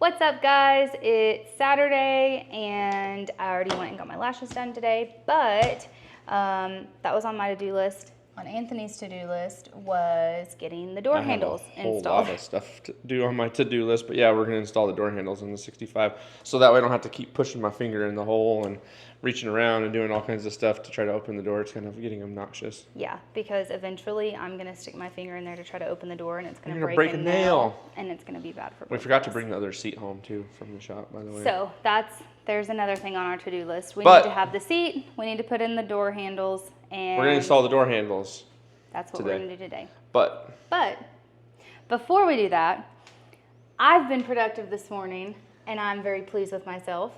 What's up, guys? It's Saturday and I already went and got my lashes done today, but that was on my to-do list. On Anthony's to-do list was getting the door handles installed. I have a whole lot of stuff to do on my to-do list, but yeah, we're going to install the door handles in the 65, so that way I don't have to keep pushing my finger in the hole and reaching around and doing all kinds of stuff to try to open the door. It's kind of getting obnoxious. Yeah, because eventually I'm going to stick my finger in there to try to open the door, and it's going to break a nail, and it's going to be bad for both We forgot of to us. bring the other seat home, too, from the shop, by the way. So there's another thing on our to-do list. We need to have the seat, we need to put in the door handles, and we're going to install the door handles. That's what we're going to do today. But before we do that, I've been productive this morning, and I'm very pleased with myself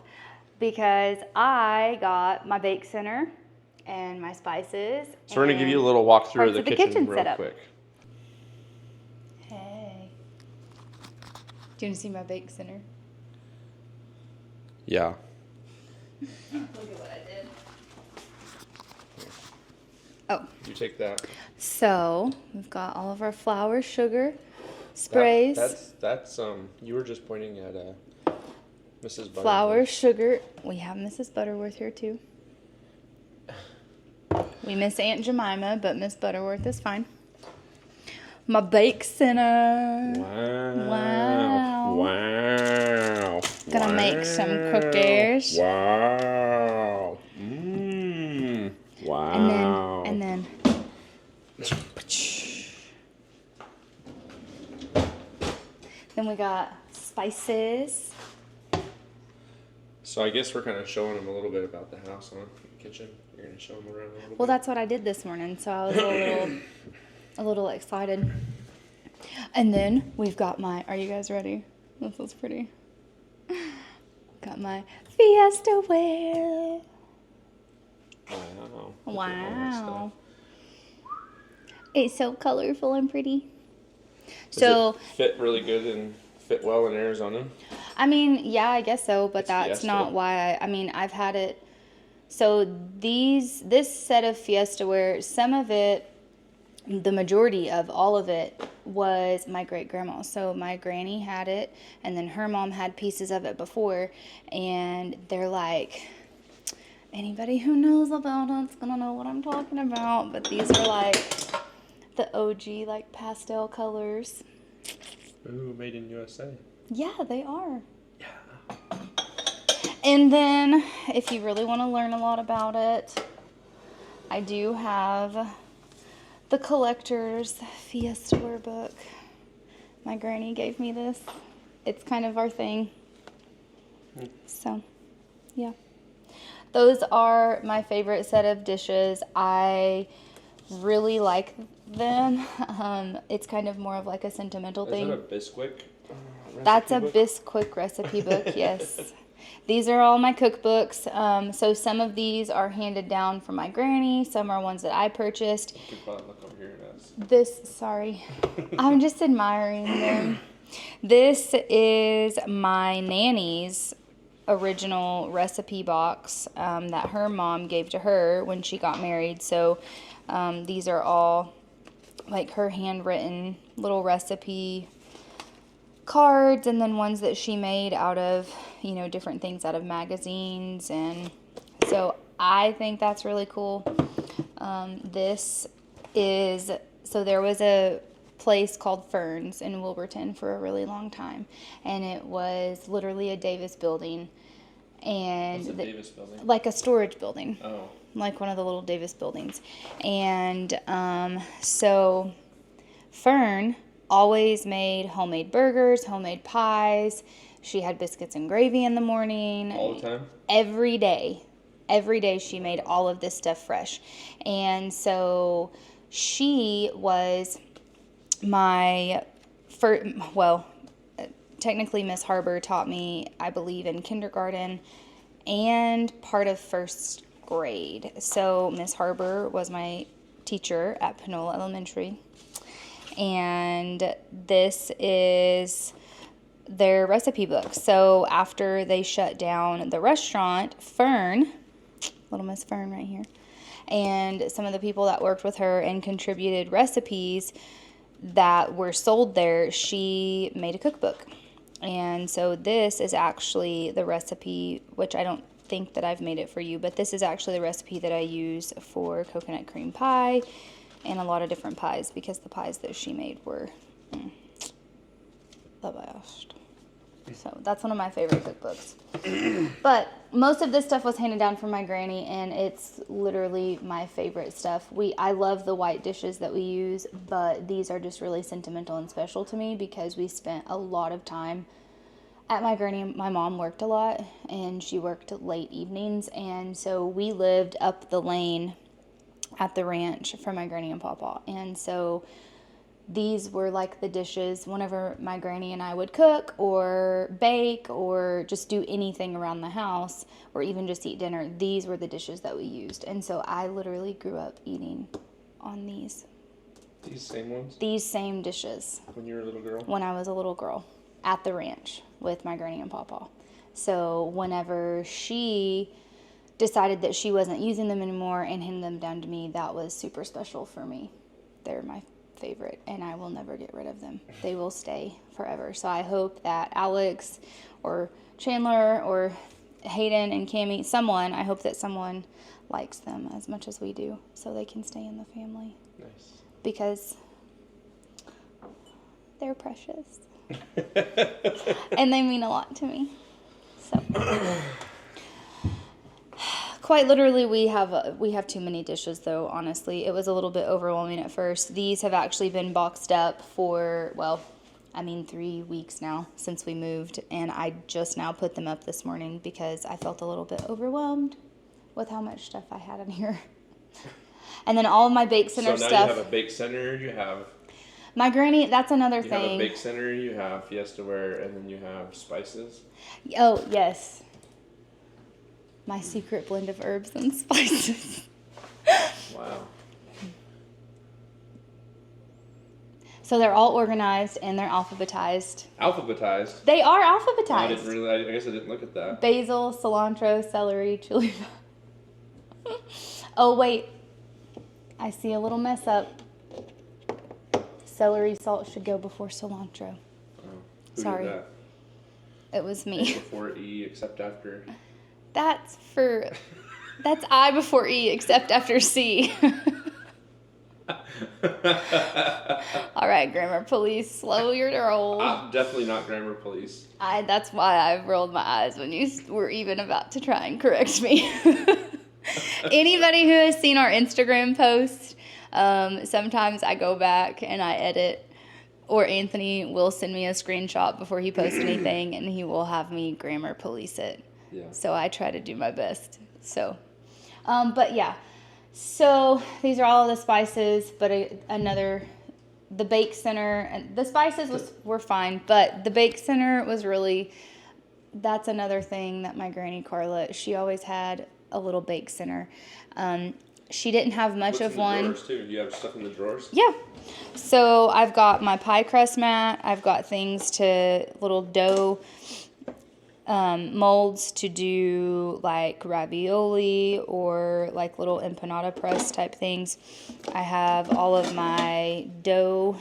because I got my bake center and my spices. So we're going to give you a little walkthrough of the kitchen real setup. quick. Hey. Do you want to see my bake center? Yeah. Look at what I did. Oh. You take that. So we've got all of our flour, sugar, sprays. That's you were just pointing at Mrs. Butterworth. Flour, sugar. We have Mrs. Butterworth here too. We miss Aunt Jemima, but Miss Butterworth is fine. My bake center. Wow. Gonna make some cookies. Wow. Wow. And then. Then we got spices. So I guess we're kind of showing them a little bit about the house, huh? The kitchen. You're gonna show them around a little bit. Well, that's what I did this morning, so I was a little excited. And then we've got my. Are you guys ready? This is pretty. Got my Fiesta wear. Wow. It's so colorful and pretty. Does it fit really good and fit well in Arizona? I mean, yeah, I guess so, but that's Fiesta. not why I've had it. So this set of Fiesta wear, some of it, the majority of all of it was my great grandma. So my granny had it, and then her mom had pieces of it before, and they're like, anybody who knows about it's gonna know what I'm talking about. But these are like the OG like pastel colors. Ooh, made in USA. Yeah, they are. Yeah. And then if you really want to learn a lot about it, I do have the collector's Fiesta wear book. My granny gave me this. It's kind of our thing. So, yeah. Those are my favorite set of dishes. I really like them. It's kind of more of like a sentimental thing. Is that a Bisquick That's a Bisquick recipe book, yes. These are all my cookbooks. So some of these are handed down from my granny. Some are ones that I purchased. You could probably look over here at us. I'm just admiring them. This is my nanny's original recipe box that her mom gave to her when she got married. So these are all like her handwritten little recipe cards, and then ones that she made out of, different things out of magazines. And so I think that's really cool. So there was a place called Fern's in Wilburton for a really long time, and it was literally a Davis building. And what's a Davis building? Like a storage building. Oh. Like one of the little Davis buildings. And so Fern always made homemade burgers, homemade pies. She had biscuits and gravy in the morning. All the time? Every day. Every day she made all of this stuff fresh. And so she was my first, technically Miss Harbor taught me, I believe, in kindergarten and part of first grade. So Miss Harbor was my teacher at Panola Elementary. And this is their recipe book. So after they shut down the restaurant, Fern, little Miss Fern right here, and some of the people that worked with her and contributed recipes that were sold there, she made a cookbook. And so this is actually the recipe, which I don't think that I've made it for you, but this is actually the recipe that I use for coconut cream pie and a lot of different pies, because the pies that she made were the best. So that's one of my favorite cookbooks. But most of this stuff was handed down from my granny, and it's literally my favorite stuff. I love the white dishes that we use, but these are just really sentimental and special to me because we spent a lot of time at my granny. My mom worked a lot, and she worked late evenings, and so we lived up the lane at the ranch from my granny and papa. And so these were like the dishes whenever my granny and I would cook or bake or just do anything around the house or even just eat dinner. These were the dishes that we used. And so I literally grew up eating on these. These same ones? These same dishes. When you were a little girl? When I was a little girl at the ranch with my granny and papa. So whenever she decided that she wasn't using them anymore and handed them down to me, that was super special for me. They're my favorite, and I will never get rid of them. They will stay forever. So I hope that Alex or Chandler or Hayden and Cammie, I hope that someone likes them as much as we do, so they can stay in the family. Nice. Because they're precious. And they mean a lot to me. So quite literally, we have too many dishes, though, honestly. It was a little bit overwhelming at first. These have actually been boxed up for, 3 weeks now since we moved, and I just now put them up this morning because I felt a little bit overwhelmed with how much stuff I had in here. And then all of my bake center stuff. So now you have a bake center, you have... My granny, that's another thing. You have a bake center, you have Fiestaware, and then you have spices. Oh, yes. My secret blend of herbs and spices. Wow. So they're all organized and they're alphabetized. Alphabetized? They are alphabetized. I guess I didn't look at that. Basil, cilantro, celery, chili. Oh, wait. I see a little mess up. Celery salt should go before cilantro. Oh, who Sorry. did that? It was me. Before E, except after. That's I before E, except after C. All right, grammar police, slow your roll. I'm definitely not grammar police. That's why I rolled my eyes when you were even about to try and correct me. Anybody who has seen our Instagram post, sometimes I go back and I edit, or Anthony will send me a screenshot before he posts anything, and he will have me grammar police it. Yeah. So I try to do my best. So, but yeah. So these are all the spices, but the bake center, and the spices were fine, but the bake center was really, that's another thing that my granny Carla, she always had a little bake center. She didn't have much of one. Drawers too? Do you have stuff in the drawers? Yeah. So I've got my pie crust mat. I've got things little dough molds to do like ravioli or like little empanada press type things. I have all of my dough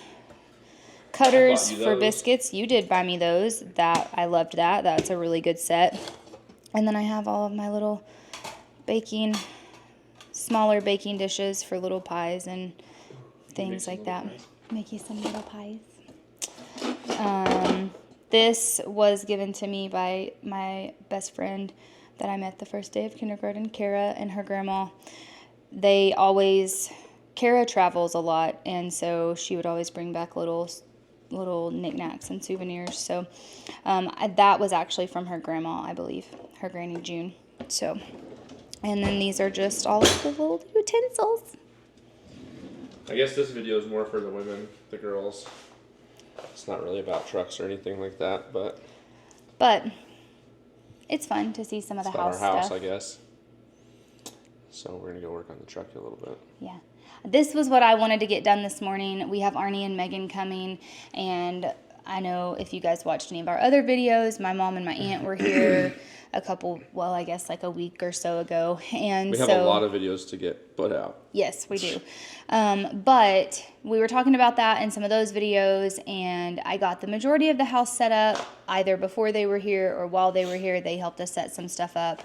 cutters for biscuits. You did buy me those. I loved that. That's a really good set. And then I have all of my little smaller baking dishes for little pies and things like that. Make you some little pies. This was given to me by my best friend that I met the first day of kindergarten, Kara, and her grandma. Kara travels a lot, and so she would always bring back little knickknacks and souvenirs. So that was actually from her grandma, I believe, her Granny June. So, and then these are just all of the little utensils. I guess this video is more for the women, the girls. It's not really about trucks or anything like that, but it's fun to see some of the house stuff. Our house, I guess. So we're gonna go work on the truck a little bit. Yeah, this was what I wanted to get done this morning. We have Arnie and Megan coming, and I know if you guys watched any of our other videos, my mom and my aunt were here I guess like a week or so ago. And we have a lot of videos to get put out. Yes, we do. But we were talking about that in some of those videos, and I got the majority of the house set up either before they were here or while they were here. They helped us set some stuff up.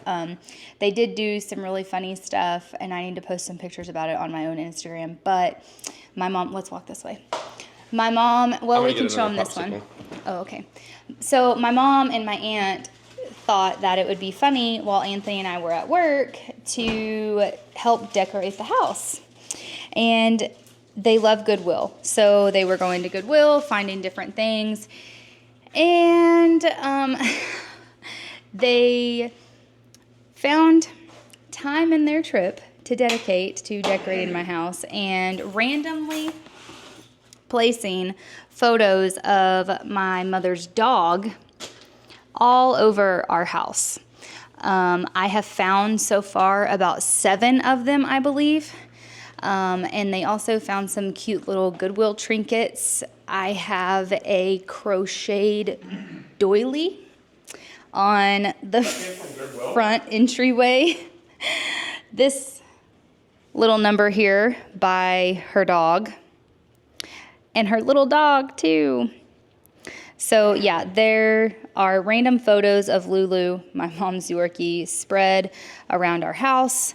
They did do some really funny stuff, and I need to post some pictures about it on my own Instagram. But my mom, let's walk this way. My mom, well, we can show them this one. Oh, okay. So my mom and my aunt thought that it would be funny while Anthony and I were at work to help decorate the house. And they love Goodwill. So they were going to Goodwill, finding different things. And they found time in their trip to dedicate to decorating my house and randomly placing photos of my mother's dog all over our house. I have found so far about 7 of them, I believe. And they also found some cute little Goodwill trinkets. I have a crocheted doily on the front entryway. This little number here by her dog. And her little dog, too. So, yeah, there are random photos of Lulu, my mom's Yorkie, spread around our house.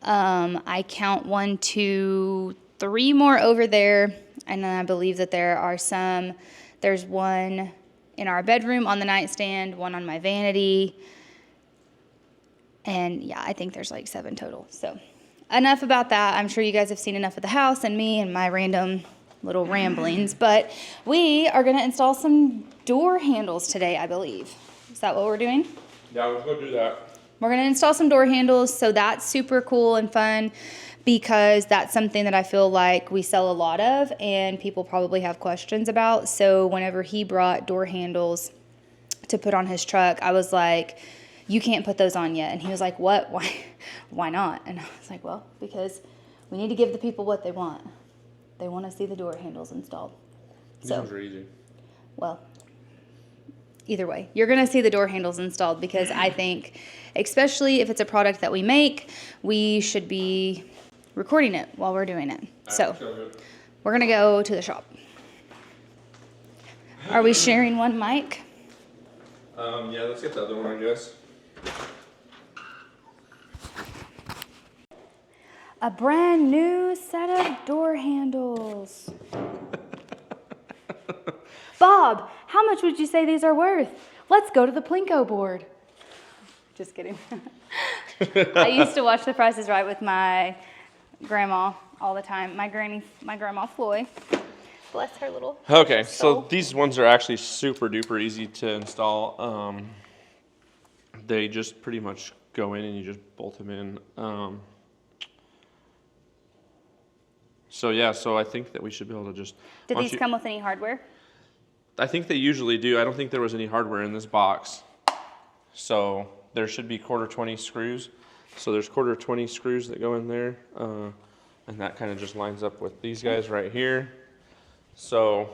I count 1, 2, 3 more over there. And then I believe that there's one in our bedroom on the nightstand, one on my vanity. And, yeah, I think there's like 7 total. So, enough about that. I'm sure you guys have seen enough of the house and me and my random little ramblings, but we are going to install some door handles today, I believe. Is that what we're doing? Yeah, let's go do that. We're going to install some door handles, so that's super cool and fun because that's something that I feel like we sell a lot of and people probably have questions about. So whenever he brought door handles to put on his truck, I was like, you can't put those on yet. And he was like, what? Why not? And I was like, well, because we need to give the people what they want. They want to see the door handles installed. These ones are easy. Well, either way, you're going to see the door handles installed because I think, especially if it's a product that we make, we should be recording it while we're doing it. So we're going to go to the shop. Are we sharing one mic? Yeah, let's get the other one, I guess. A brand new set of door handles. Bob, how much would you say these are worth? Let's go to the Plinko board. Just kidding. I used to watch The Price is Right with my grandma all the time. My grandma Floy. Bless her little Okay, soul. so these ones are actually super duper easy to install. They just pretty much go in and you just bolt them in. So yeah, so I think that we should be able to just... Did these come with any hardware? I think they usually do. I don't think there was any hardware in this box. So there should be 1/4-20 screws. So there's 1/4-20 screws that go in there. And that kind of just lines up with these guys right here. So...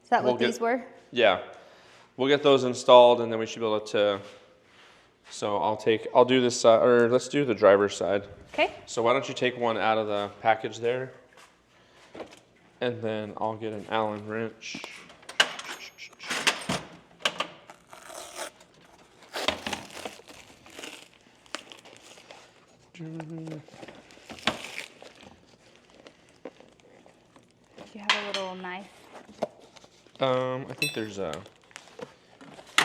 Is that what these were? Yeah. We'll get those installed and then we should be able to... So I'll do this side, or let's do the driver's side. Okay. So why don't you take one out of the package there, and then I'll get an Allen wrench. Do you have a little knife? I think there's a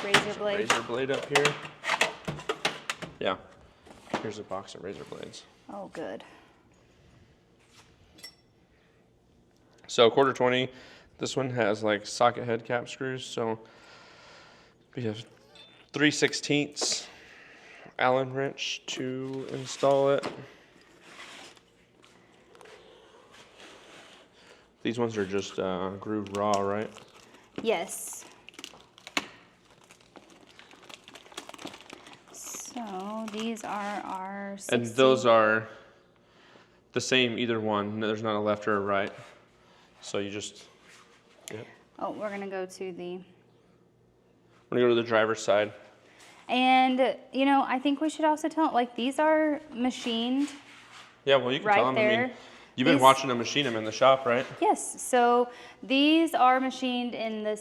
razor blade up here. Yeah. Here's a box of razor blades. Oh, good. So 1/4-20. This one has like socket head cap screws. So we have 3/16 Allen wrench to install it. These ones are just grooved raw, right? Yes. So these are our 60. And those are the same, either one. There's not a left or a right. So you just, yep. Oh, we're gonna go to the. We're gonna go to the driver's side. And you know, I think we should also tell like these are machined. Yeah, well, you can Right tell them. I mean, there. you've been These- watching them machine them in the shop, right? Yes. So these are machined in the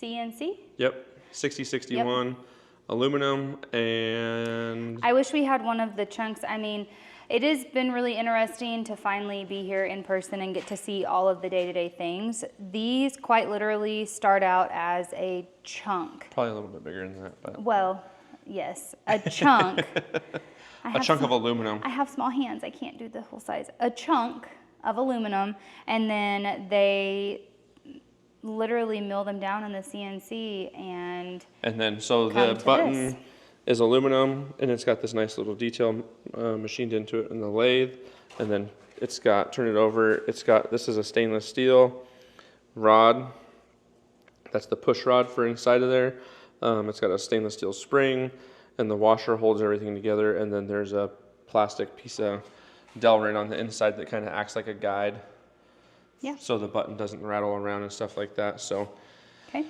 CNC. Yep. 6061 aluminum, and I wish we had one of the chunks. I mean, it has been really interesting to finally be here in person and get to see all of the day-to-day things. These quite literally start out as a chunk. probably a little bit bigger than that, but Well, yes, a chunk. a chunk of aluminum. I have small hands. I can't do the whole size. A chunk of aluminum, and then they literally mill them down in the CNC and then so come the to button this. is aluminum, and it's got this nice little detail machined into it in the lathe, and then it's got, turn it over, it's got, this is a stainless steel rod. That's the push rod for inside of there. It's got a stainless steel spring, and the washer holds everything together, and then there's a plastic piece of Delrin on the inside that kind of acts like a guide. Yeah. So the button doesn't rattle around and stuff like that. So, Okay.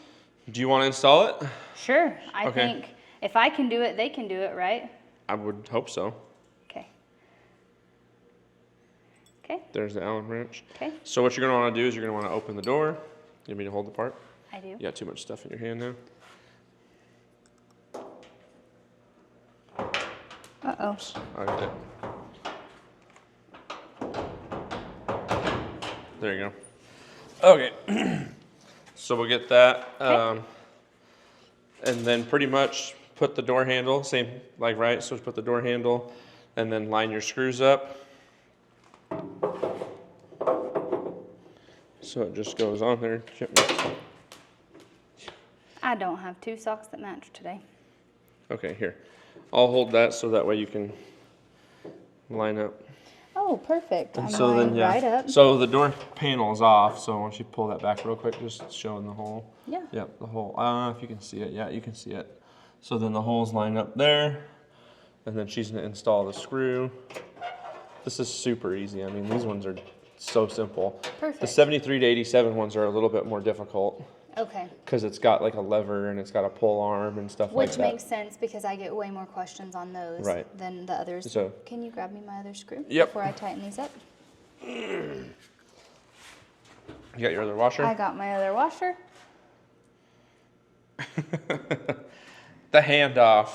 do you want to install it? Sure. I Okay. think if I can do it, they can do it, right? I would hope so. Okay. Okay. There's the Allen wrench. Okay. So what you're going to want to do is you're going to want to open the door. You want me to hold the part? I do. You got too much stuff in your hand now. Uh-oh. I got it. There you go. Okay. So we'll get that. Okay. And then pretty much put the door handle, same like right, so put the door handle and then line your screws up. So it just goes on there. I don't have two socks that match today. Okay, here. I'll hold that so that way you can line up. Oh, perfect. And I'm so then, lined yeah. right up. So the door panel is off. So once you pull that back real quick, just showing the hole. Yeah. Yep, the hole. I don't know if you can see it. Yeah, you can see it. So then the holes line up there, and then she's gonna install the screw. This is super easy. I mean, these ones are so simple. Perfect. The 73 to 87 ones are a little bit more difficult Okay. because it's got like a lever and it's got a pull arm and stuff like Which that. makes sense because I get way more questions on those Right. than the others. So- Can you grab me my other screw Yep. before I tighten these up? You got your other washer? I got my other washer. The handoff.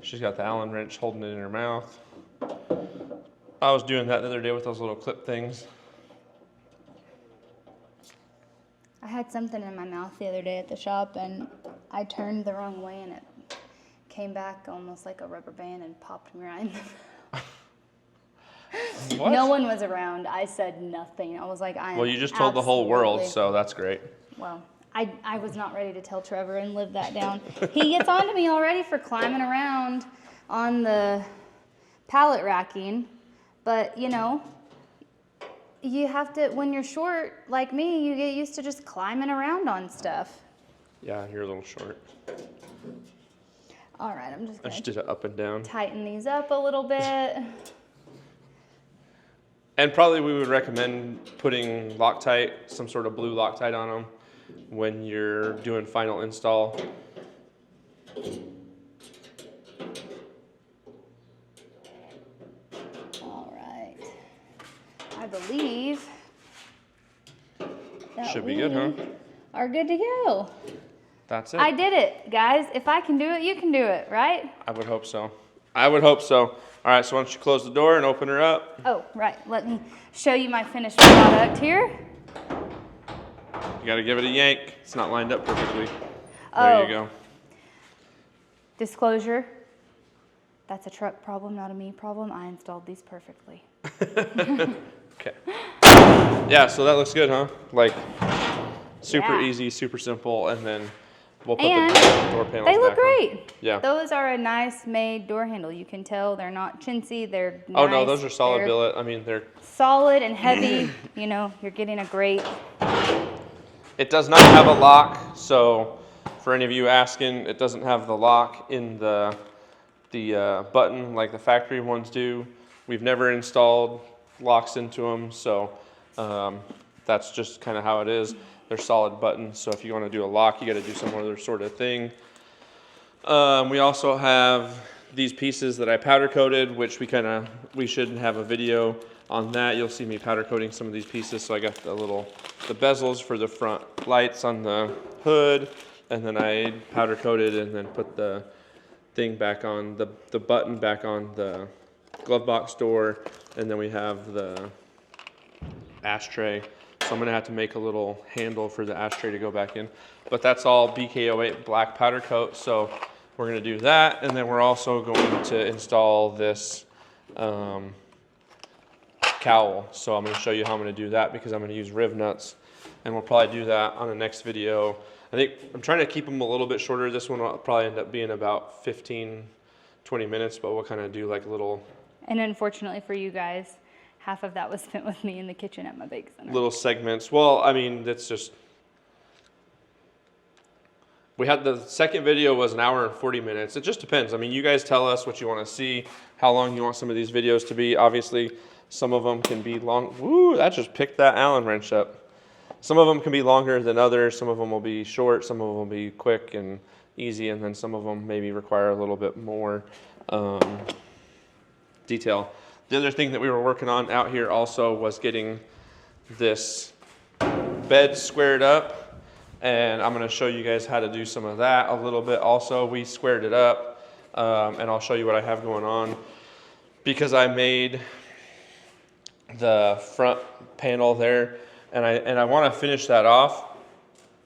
She's got the Allen wrench holding it in her mouth. I was doing that the other day with those little clip things. I had something in my mouth the other day at the shop and I turned the wrong way and it came back almost like a rubber band and popped me right in the What? No one was around. I said nothing. I was like, I am Well, you just told the whole world, absolutely- so that's great. Well, I was not ready to tell Trevor and live that down. He gets on to me already for climbing around on the pallet racking. But, you know, you have to, when you're short like me, you get used to just climbing around on stuff. Yeah, you're a little short. All right, I'm just I going just to did it up and down. tighten these up a little bit. And probably we would recommend putting Loctite, some sort of blue Loctite on them when you're doing final install. All right. I believe that Should be good, huh? are good to go. That's it. I did it, guys. If I can do it, you can do it, right? I would hope so. I would hope so. All right, so why don't you close the door and open her up? Oh, right. Let me show you my finished product here. You got to give it a yank. It's not lined up perfectly. There Oh. you go. Disclosure, that's a truck problem, not a me problem. I installed these perfectly. Okay. Yeah, so that looks good, huh? Like super Yeah. easy, super simple, and then we'll put And the door panels they look back on. great. Yeah. Those are a nice made door handle. You can tell they're not chintzy. They're Oh nice. no, those are solid They're billet. I mean, they're. solid and heavy. You know, you're getting a great. It does not have a lock, so for any of you asking, it doesn't have the lock in the button like the factory ones do. We've never installed locks into them, so that's just kind of how it is. They're solid buttons, so if you want to do a lock, you got to do some other sort of thing. We also have these pieces that I powder coated, which we should have a video on that. You'll see me powder coating some of these pieces. So I got the bezels for the front lights on the hood, and then I powder coated and then put the thing back on, the button back on the glove box door, and then we have the ashtray. So I'm gonna have to make a little handle for the ashtray to go back in. But that's all BK08 black powder coat, so we're gonna do that, and then we're also going to install this cowl. So I'm gonna show you how I'm gonna do that because I'm gonna use riv nuts, and we'll probably do that on the next video. I think I'm trying to keep them a little bit shorter. This one will probably end up being about 15, 20 minutes, but we'll kind of do like a little. And unfortunately for you guys, half of that was spent with me in the kitchen at my bake center. Little segments. Well, I mean, that's just. We had the second video was an hour and 40 minutes. It just depends. I mean, you guys tell us what you want to see, how long you want some of these videos to be. Obviously, some of them can be long. Woo, that just picked that Allen wrench up. Some of them can be longer than others. Some of them will be short. Some of them will be quick and easy. And then some of them maybe require a little bit more detail. The other thing that we were working on out here also was getting this bed squared up. And I'm going to show you guys how to do some of that a little bit also. We squared it up, and I'll show you what I have going on. Because I made the front panel there, and I want to finish that off,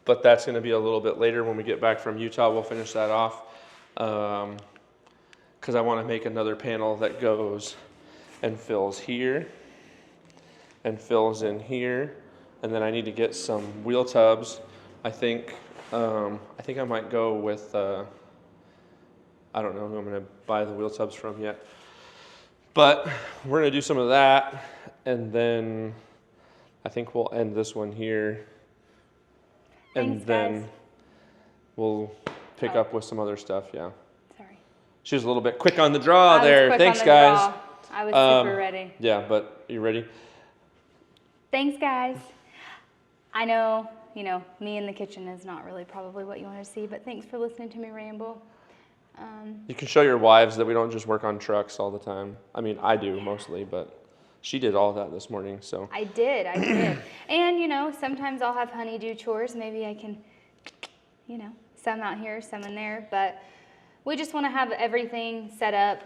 but that's going to be a little bit later when we get back from Utah. We'll finish that off because I want to make another panel that goes and fills here and fills in here, and then I need to get some wheel tubs. I think I might go with I don't know who I'm going to buy the wheel tubs from yet, but we're going to do some of that, and then I think we'll end this one here, and Thanks, then guys. we'll pick up with some other stuff. Yeah. Sorry. She was a little bit quick on the draw I there. was quick Thanks, on the guys. draw. I was super ready. Yeah, but you ready? Thanks, guys. I know, me in the kitchen is not really probably what you want to see, but thanks for listening to me ramble. You can show your wives that we don't just work on trucks all the time. I mean, I do mostly, but she did all that this morning, so. I did. And, sometimes I'll have honey do chores. Maybe I can, some out here, some in there. But we just want to have everything set up.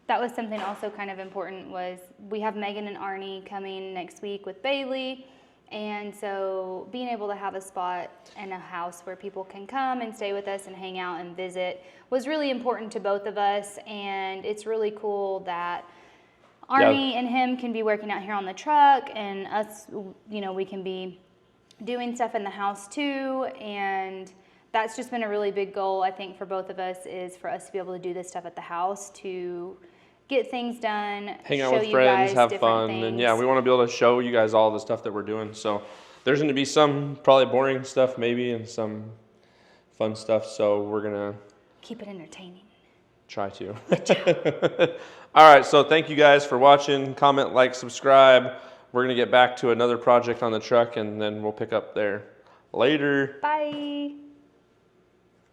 That was something also kind of important was we have Megan and Arnie coming next week with Bailey. And so being able to have a spot and a house where people can come and stay with us and hang out and visit was really important to both of us. And it's really cool that Arnie and him can be working out here on the truck, and us, we can be doing stuff in the house too. And that's just been a really big goal, I think, for both of us, is for us to be able to do this stuff at the house, to get things done, hang out show with you friends, guys have different fun, things. and yeah, we want to be able to show you guys all the stuff that we're doing. So there's going to be some probably boring stuff maybe, and some fun stuff. So we're gonna keep it entertaining. Try to. All right, so thank you guys for watching. Comment, like, subscribe. We're gonna get back to another project on the truck, and then we'll pick up there later. Bye.